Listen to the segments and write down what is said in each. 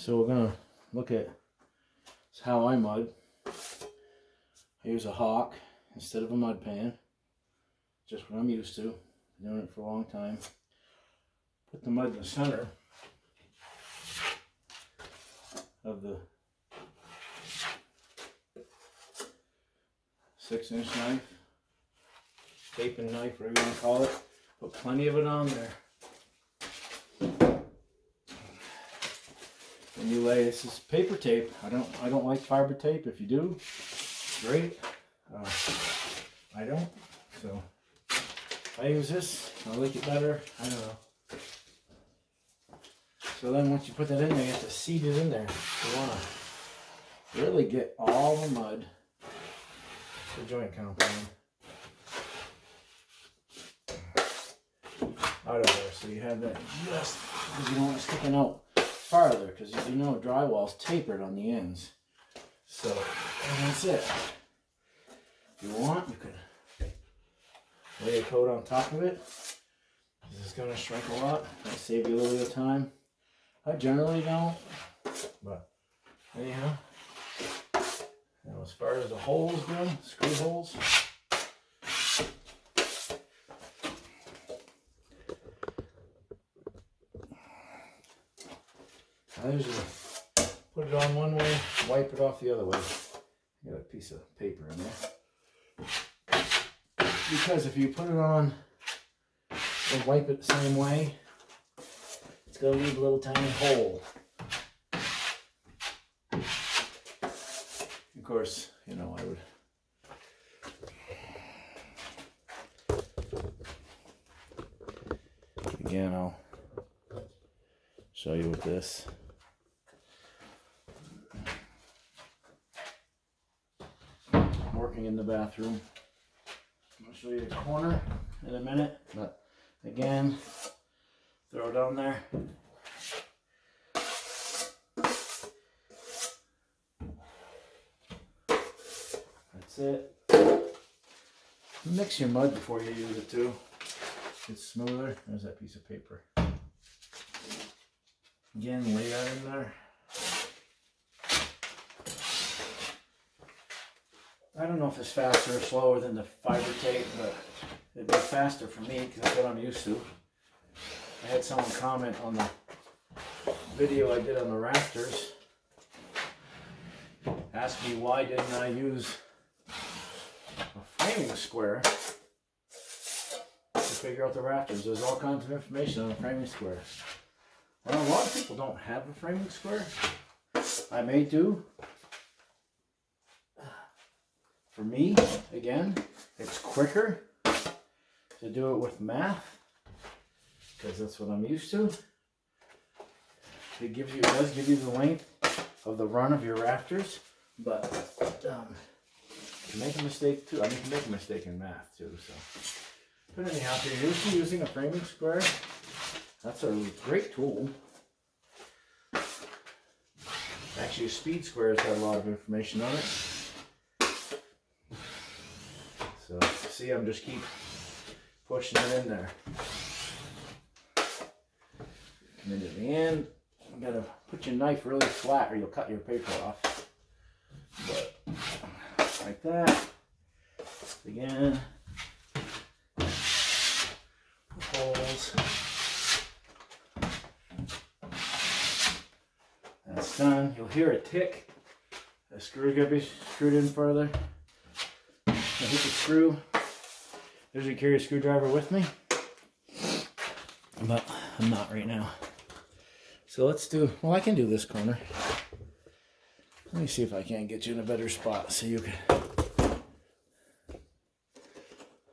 So we're gonna look at how I mud. I use a hawk instead of a mud pan. Just what I'm used to. Been doing it for a long time. Put the mud in the center of the 6-inch knife, taping knife, whatever you want to call it. Put plenty of it on there. And you lay, this is paper tape. I don't like fiber tape. If you do, great. I don't. So I use this. I like it better. I don't know. So then once you put that in there, you have to seat it in there. You want to really get all the mud, the joint compound, out of there. So you have that just because you don't want it sticking out farther, because you know drywall's tapered on the ends. So and that's it. If you want, you can lay a coat on top of it. This is going to shrink a lot. That'll save you a little bit of time. I generally don't, but anyhow. Now as far as the holes go, screw holes. I usually put it on one way, wipe it off the other way. I got a piece of paper in there. Because if you put it on and wipe it the same way, it's going to leave a little tiny hole. Of course, you know, I would, again, I'll show you with this. I'm working in the bathroom. I'm going to show you the corner in a minute, but again, throw it on there. That's it. Mix your mud before you use it too. It's smoother. There's that piece of paper. Again, lay that in there. I don't know if it's faster or slower than the fiber tape, but it'd be faster for me because that's what I'm used to. I had someone comment on the video I did on the rafters, ask me why didn't I use a framing square to figure out the rafters. There's all kinds of information on a framing square. Well, a lot of people don't have a framing square. I may do. For me, again, it's quicker to do it with math because that's what I'm used to. It does give you the length of the run of your rafters, but you make a mistake too. I mean, you can make a mistake in math too. So, but anyhow, if you're used to using a framing square, that's a great tool. Actually, a speed square has got a lot of information on it. So, see, I'm just keep pushing it in there. And then at the end, you gotta put your knife really flat or you'll cut your paper off. But, like that. Again. Holes. That's done. You'll hear a tick. The screw's gotta be screwed in further. I hit the screw. Usually carry a screwdriver with me, but I'm not right now. So let's do, well, I can do this corner. Let me see if I can't get you in a better spot so you can.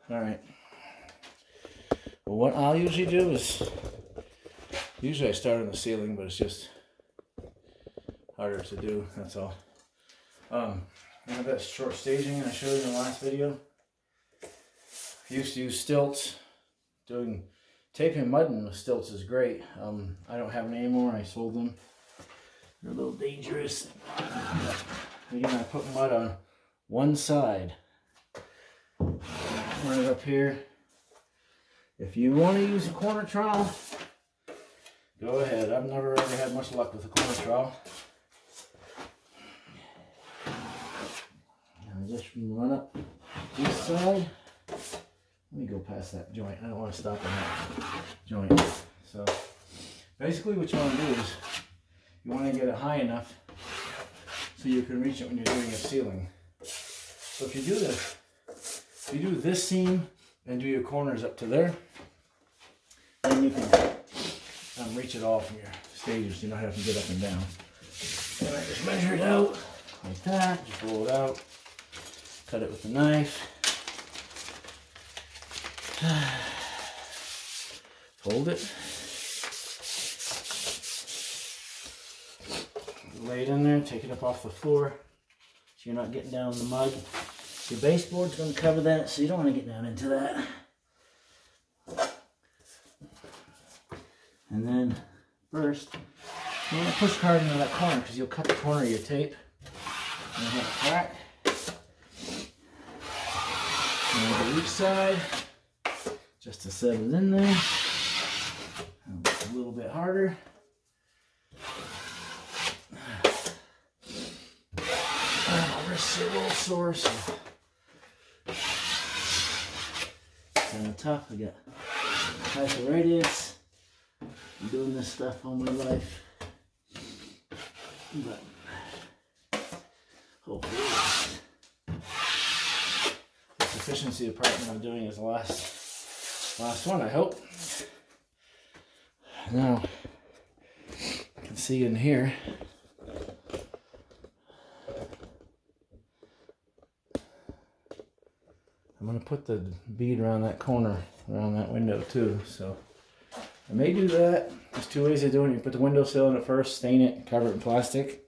All right. Well, what I'll usually do is, usually I start on the ceiling, but it's just harder to do, that's all. I have that short staging I showed you in the last video. I used to use stilts. Doing taping mudding with stilts is great. I don't have them anymore. I sold them. They're a little dangerous. Again, I put mud on one side. Run it up here. If you want to use a corner trowel, go ahead. I've never ever had much luck with a corner trowel. Now just run up this side. Let me go past that joint. I don't want to stop on that joint. So basically what you want to do is you want to get it high enough so you can reach it when you're doing a ceiling. So if you do this seam and do your corners up to there, then you can reach it all from your stages. You don't have to get up and down. And I just measure it out like that. Just roll it out. Cut it with the knife. Fold it. Lay it in there, take it up off the floor so you're not getting down in the mud. Your baseboard's going to cover that, so you don't want to get down into that. And then first, you want to push hard into that corner because you'll cut the corner of your tape. And have a crack. And to each side, just to set it in there. A little bit harder. Wrist's a little sore, so it's kind of tough. I got half the radius. I'm doing this stuff all my life, but hopefully this efficiency department I'm doing is the last one, I hope. Now you can see in here. I'm going to put the bead around that corner, around that window too, so I may do that. There's two ways of doing it. You put the windowsill in it first, stain it, cover it in plastic,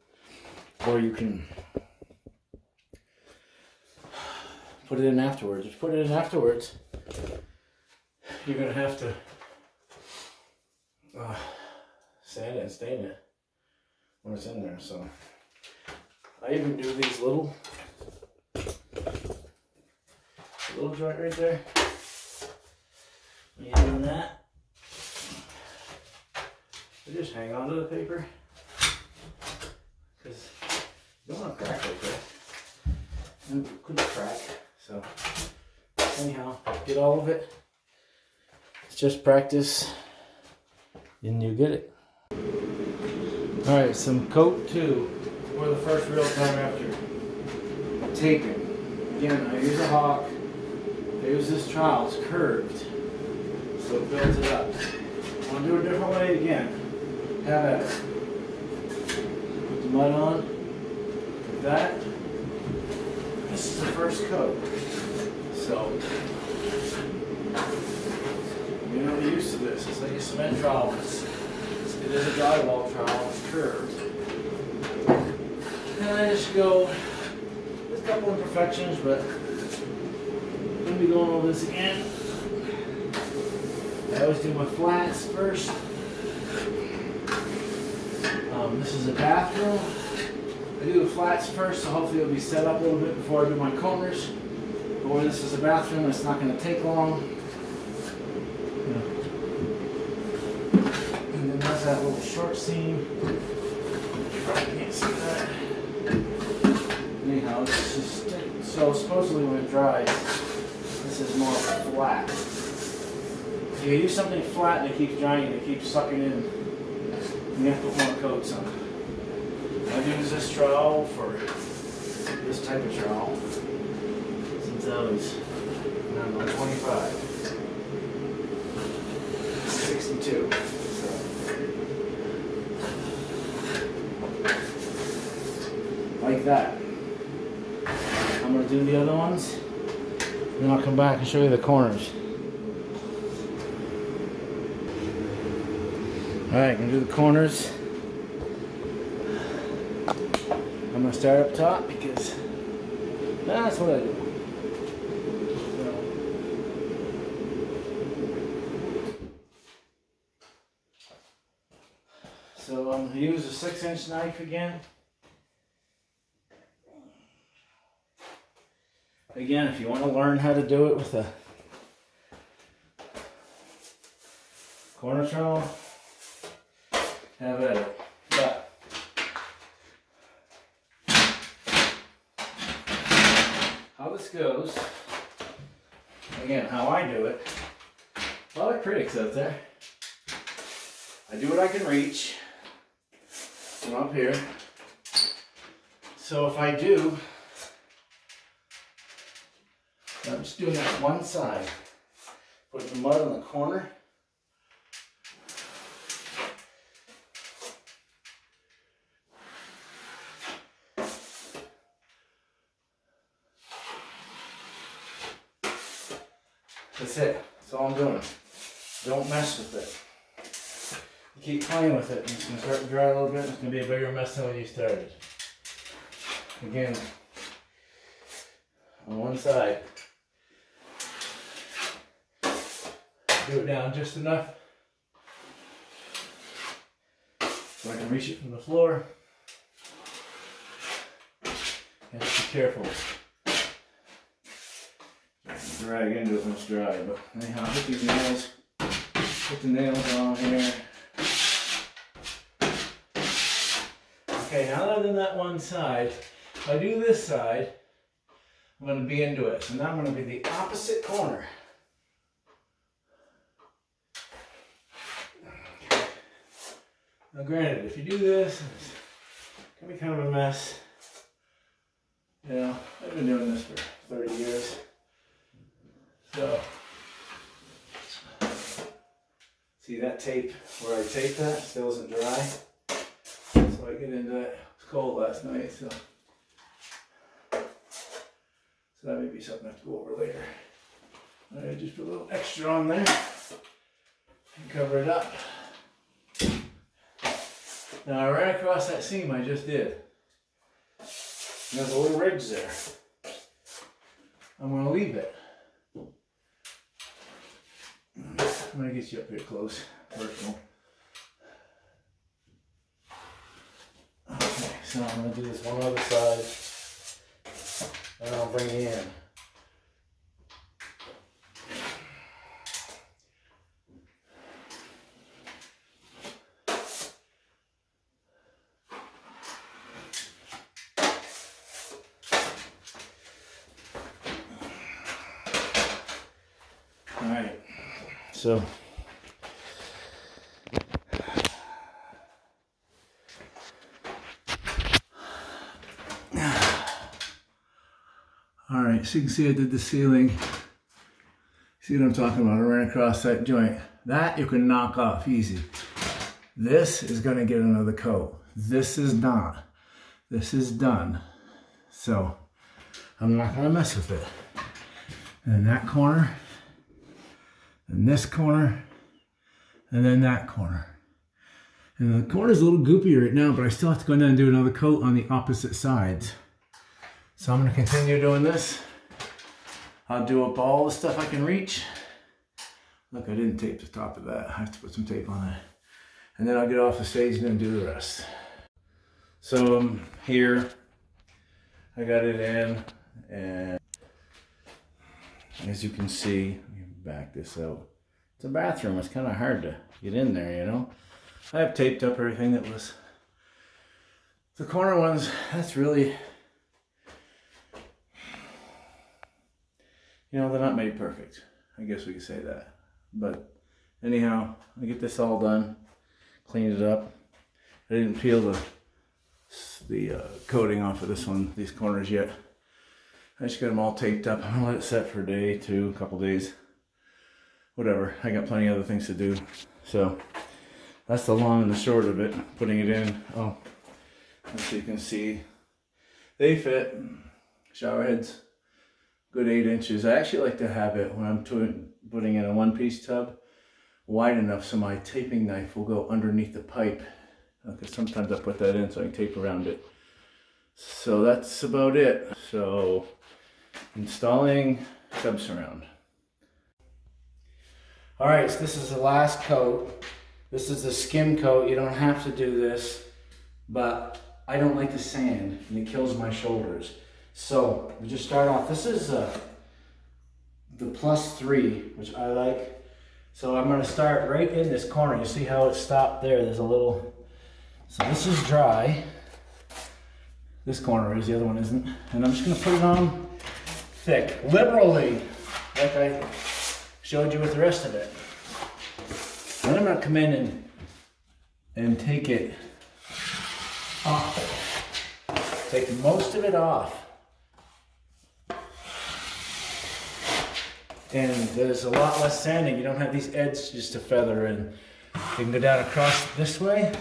or you can put it in afterwards. If you put it in afterwards, you're going to have to sand it and stain it when it's in there. So I even do these little joint right there. When you're doing that, you just hang on to the paper because you don't want to crack like that. And it could crack. So anyhow, get all of it. It's just practice and you get it. Alright, some coat 2 for the first real time after taping. Again, I use a hawk. I use this trowel, it's curved, so it builds it up. I want to do it a different way again. Have at it. Put the mud on, like that. This is the first coat. So, you're not used to this. It's like a cement trowel. It is a drywall trowel, it's curved. And I just go, there's a couple imperfections, but I'm going to be going over this again. I always do my flats first. This is a bathroom. I do the flats first, so hopefully it'll be set up a little bit before I do my corners. But where this is a bathroom, it's not going to take long. And then there's that little short seam. You probably can't see that. Anyhow, it's just so supposedly when it dries, this is more flat. If you use something flat and it keeps drying and it keeps sucking in, you have to put more coats on. I've used this trowel for this type of trowel since I was, I don't know, 25. 62. So. Like that. I'm going to do the other ones. Then I'll come back and show you the corners. Alright, I'm going to do the corners. I'm going to start up top because that's what I do. So I'm going to use a 6-inch knife again. Again, if you want to learn how to do it with a corner trowel, have at it. But how this goes, again, how I do it, a lot of critics out there. I do what I can reach from up here. So if I do, I'm just doing that one side. Put the mud on the corner. That's it. That's all I'm doing. Don't mess with it. You keep playing with it, and it's going to start to dry a little bit. It's going to be a bigger mess than when you started. Again, on one side. Do it down just enough so I can reach it from the floor. And be careful. Drag into it when it's dry, but anyhow, put these nails, put the nails on here. Okay, now that I've done that one side, if I do this side, I'm going to be into it. So now I'm going to be the opposite corner. Now granted, if you do this, it's going to be kind of a mess. You know, I've been doing this for 30 years. So, see that tape where I taped that still isn't dry. So I get into it. It was cold last night, so that may be something I have to go over later. I just put a little extra on there and cover it up. Now I ran across that seam I just did. And there's a little ridge there. I'm going to leave it. I'm going to get you up here close, personal. Okay, so I'm going to do this one other side, and I'll bring you in. All right, so so you can see I did the ceiling. See what I'm talking about? I ran across that joint. That you can knock off easy. This is going to get another coat. This is not. This is done. So I'm not going to mess with it. And that corner, and this corner, and then that corner. And the corner's a little goopy right now, but I still have to go down and do another coat on the opposite sides. So I'm going to continue doing this. I'll do up all the stuff I can reach. Look, I didn't tape the top of that. I have to put some tape on it. And then I'll get off the stage and then do the rest. So here, I got it in, and as you can see, let me back this out. It's a bathroom. It's kind of hard to get in there, you know. I have taped up everything that was the corner ones. That's really, you know, they're not made perfect. I guess we could say that. But anyhow, I get this all done, clean it up. I didn't peel the coating off of this one, these corners yet. I just got them all taped up. I'm gonna let it set for a day, two, a couple days, whatever. I got plenty of other things to do. So that's the long and the short of it. Putting it in. Oh, as you can see, they fit. Shower heads, good 8 inches. I actually like to have it when I'm putting in a one-piece tub wide enough so my taping knife will go underneath the pipe. Because sometimes I put that in so I can tape around it. So that's about it. So installing sub surround. All right, so this is the last coat. This is the skim coat. You don't have to do this, but I don't like the sand and it kills my shoulders. So we just start off. This is the +3, which I like. So I'm going to start right in this corner. You see how it stopped there? There's a little So this is dry. This corner is, the other one isn't. And I'm just gonna put it on thick, liberally, like I showed you with the rest of it. Then I'm gonna come in and take it off. Take most of it off. And there's a lot less sanding. You don't have these edges to feather in. You can go down across this way.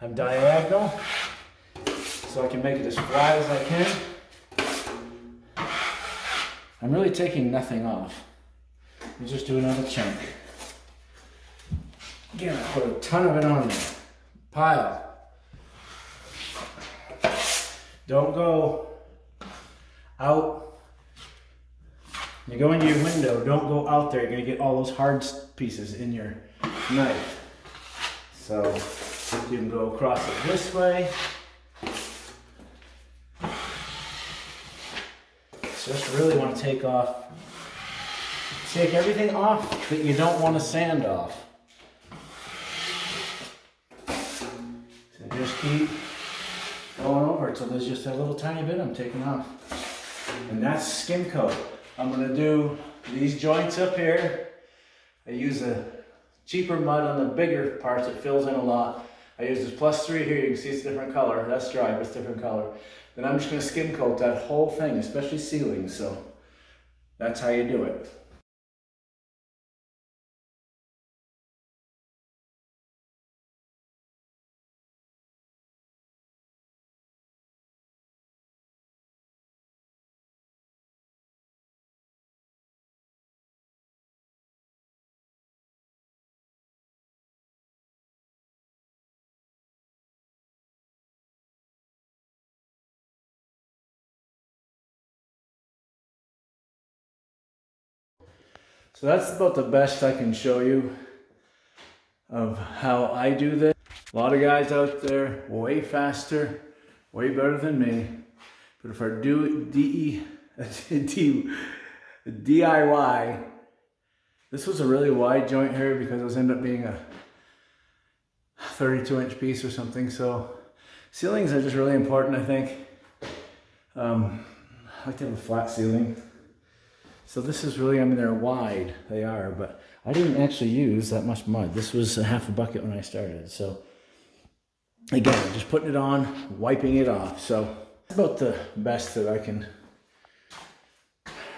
I'm diagonal, so I can make it as flat as I can. I'm really taking nothing off. You just do another chunk. Again, I put a ton of it on there. Pile. Don't go out. You go into your window, don't go out there. You're gonna get all those hard pieces in your knife. So you can go across it this way. Just really want to take everything off that you don't want to sand off. So just keep going over it till there's just a little tiny bit I'm taking off. And that's skim coat. I'm going to do these joints up here. I use a cheaper mud on the bigger parts. It fills in a lot. I use this +3 here. You can see it's a different color. That's dry, but it's a different color. Then I'm just going to skim coat that whole thing, especially ceilings. So that's how you do it. So that's about the best I can show you of how I do this. A lot of guys out there, way faster, way better than me. But if I do DIY, this was a really wide joint here because it was ended up being a 32-inch piece or something. So ceilings are just really important, I think. I like to have a flat ceiling. So this is really, I mean, they're wide, they are, but I didn't actually use that much mud. This was a half a bucket when I started. So again, just putting it on, wiping it off. So that's about the best that I can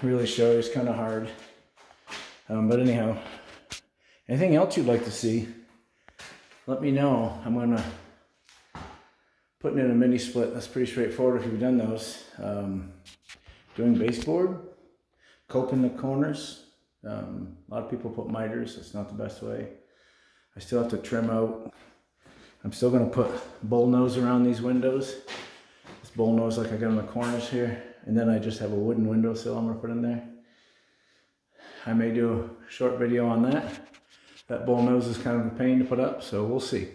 really show you. It's kind of hard. But anyhow, anything else you'd like to see, let me know. I'm gonna put in a mini split. That's pretty straightforward if you've done those. Doing baseboard. Coping the corners. A lot of people put miters. It's not the best way. I still have to trim out. I'm still going to put bull nose around these windows. This bull nose like I got on the corners here. And then I just have a wooden windowsill I'm going to put in there. I may do a short video on that. That bull nose is kind of a pain to put up, so we'll see.